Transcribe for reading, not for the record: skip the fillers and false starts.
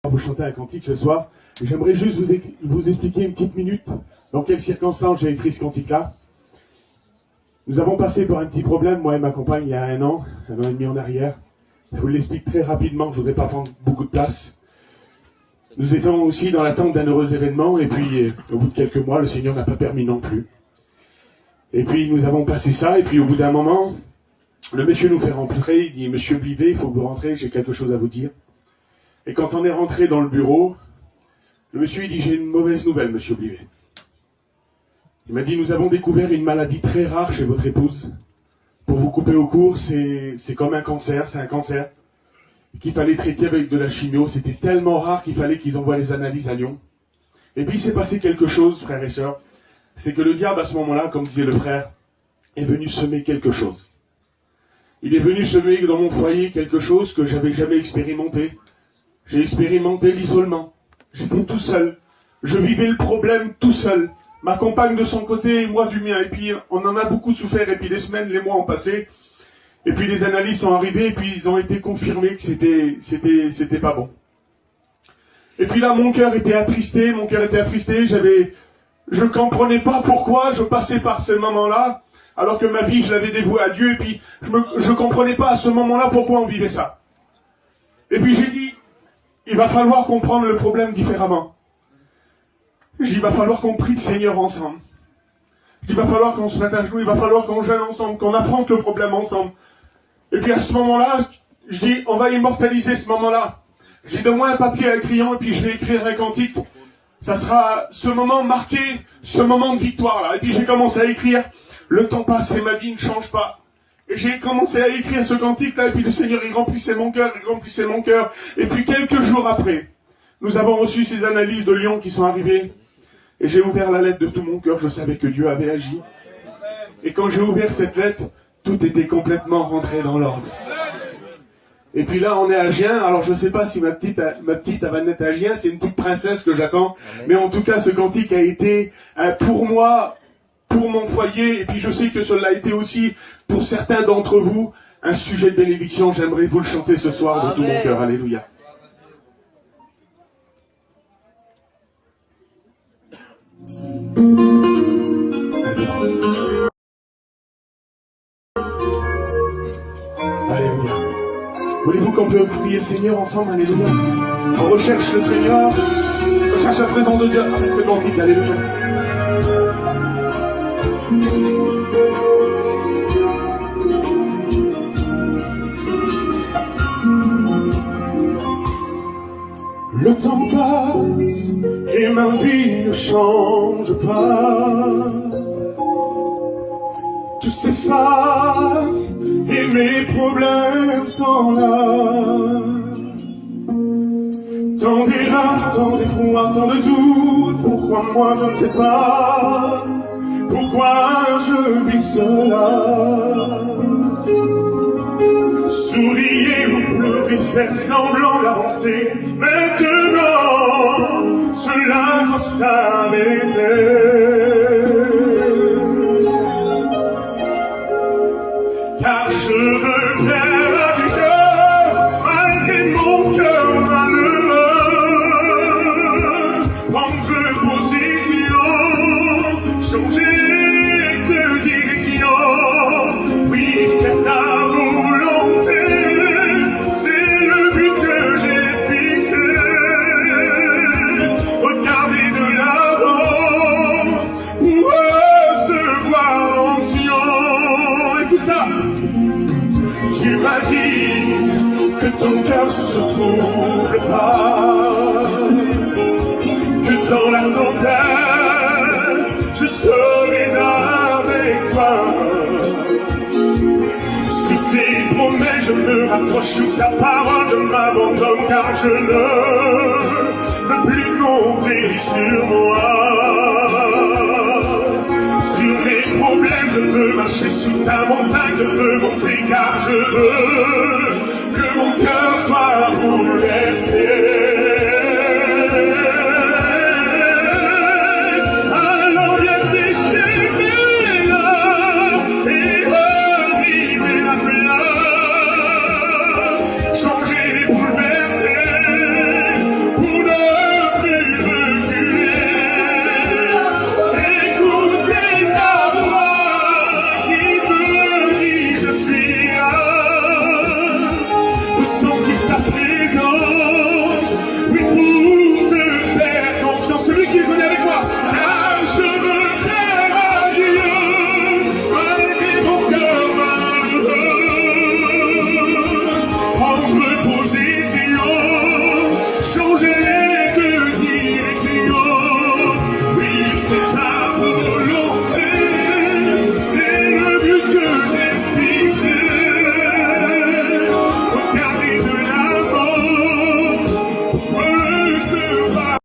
Vous chantez un cantique ce soir. J'aimerais juste vous expliquer une petite minute dans quelles circonstances j'ai écrit ce cantique-là. Nous avons passé par un petit problème, moi et ma compagne, il y a un an et demi en arrière. Je vous l'explique très rapidement, je ne voudrais pas prendre beaucoup de place. Nous étions aussi dans l'attente d'un heureux événement, et puis au bout de quelques mois, le Seigneur n'a pas permis non plus. Et puis nous avons passé ça, et puis au bout d'un moment, le monsieur nous fait rentrer, il dit « Monsieur Blivet, il faut que vous rentrez, j'ai quelque chose à vous dire ». Et quand on est rentré dans le bureau, le monsieur il dit « J'ai une mauvaise nouvelle, monsieur Blivet ». Il m'a dit « Nous avons découvert une maladie très rare chez votre épouse. Pour vous couper au court, c'est comme un cancer, c'est un cancer qu'il fallait traiter avec de la chimio. C'était tellement rare qu'il fallait qu'ils envoient les analyses à Lyon. Et puis il s'est passé quelque chose, frères et sœurs. C'est que le diable, à ce moment-là, comme disait le frère, est venu semer quelque chose. Il est venu semer dans mon foyer quelque chose que j'avais jamais expérimenté. J'ai expérimenté l'isolement. J'étais tout seul. Je vivais le problème tout seul. Ma compagne de son côté et moi du mien. Et puis on en a beaucoup souffert. Et puis les semaines, les mois ont passé. Et puis les analyses sont arrivées. Et puis ils ont été confirmés que c'était pas bon. Et puis là, mon cœur était attristé. Je comprenais pas pourquoi je passais par ce moment-là. Alors que ma vie, je l'avais dévouée à Dieu. Et puis je comprenais pas à ce moment-là pourquoi on vivait ça. Et puis j'ai dit, il va falloir comprendre le problème différemment. Il va falloir qu'on prie le Seigneur ensemble. Il va falloir qu'on se mette à genoux, il va falloir qu'on jeûne ensemble, qu'on affronte le problème ensemble. Et puis à ce moment-là, je dis, on va immortaliser ce moment-là. J'ai de moi un papier à crayon et puis je vais écrire un cantique. Ça sera ce moment marqué, ce moment de victoire là. Et puis j'ai commencé à écrire, le temps passe et ma vie ne change pas. Et j'ai commencé à écrire ce cantique-là, et puis le Seigneur, il remplissait mon cœur. Et puis quelques jours après, nous avons reçu ces analyses de Lyon qui sont arrivées. Et j'ai ouvert la lettre de tout mon cœur, je savais que Dieu avait agi. Et quand j'ai ouvert cette lettre, tout était complètement rentré dans l'ordre. Et puis là, on est à Gien. Alors je ne sais pas si ma petite elle va naître à Gien, c'est une petite princesse que j'attends. Mais en tout cas, ce cantique a été pour moi, pour mon foyer, et puis je sais que cela a été aussi pour certains d'entre vous un sujet de bénédiction. J'aimerais vous le chanter ce soir de tout mon cœur. Alléluia. Alléluia. Voulez-vous qu'on peut prier le Seigneur ensemble? Alléluia. On recherche le Seigneur, on recherche la présence de Dieu avec ce cantique. Alléluia. Le temps passe et ma vie ne change pas. Tout s'efface et mes problèmes sont là. Tant d'erreurs, tant d'effroi, tant de doutes. Pourquoi moi je ne sais pas. Pourquoi je vis cela. Souriez ou pleurez, faire semblant d'avancer. Maintenant, cela doit s'arrêter. Car je veux plaire à Dieu, malgré mon cœur malheureux. Prendre position, changer de direction. Oui, faire ta volonté, c'est le but que j'ai fixé. Regarder de l'avant, ou recevoir l'onction. Écoute ça. Tu m'as dit que ton cœur se trouve pas, que dans la tempête, je serai avec toi. Sur tes promesses, je me rapproche, sous ta parole, je m'abandonne, car je ne veux plus compter sur moi. Sur mes problèmes, je peux marcher sous ta montagne, je peux monter, car je veux que mon cœur soit bouleversé. Alors viens sécher mes larmes et reviver la flamme, changer les bouleverser. sentir ta présence.